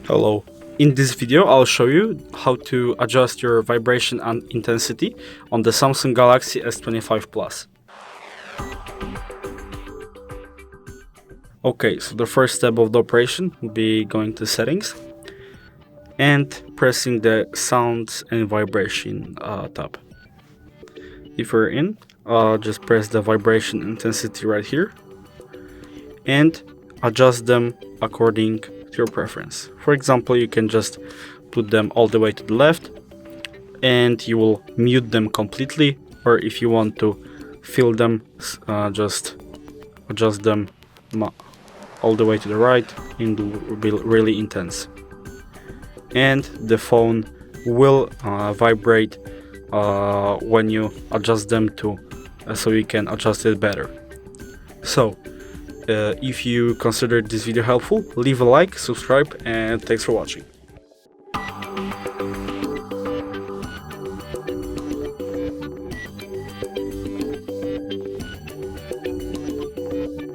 Hello. In this video, I'll show you how to adjust your vibration and intensity on the Samsung Galaxy S25 Plus. Okay, so the first step of the operation will be going to settings and pressing the sounds and vibration tab. If you're in, just press the vibration intensity right here and adjust them according to your preference. For example, you can just put them all the way to the left and you will mute them completely, or if you want to fill them, just adjust them all the way to the right and it will be really intense. And the phone will vibrate when you adjust them to, so you can adjust it better. So if you considered this video helpful, leave a like, subscribe, and thanks for watching.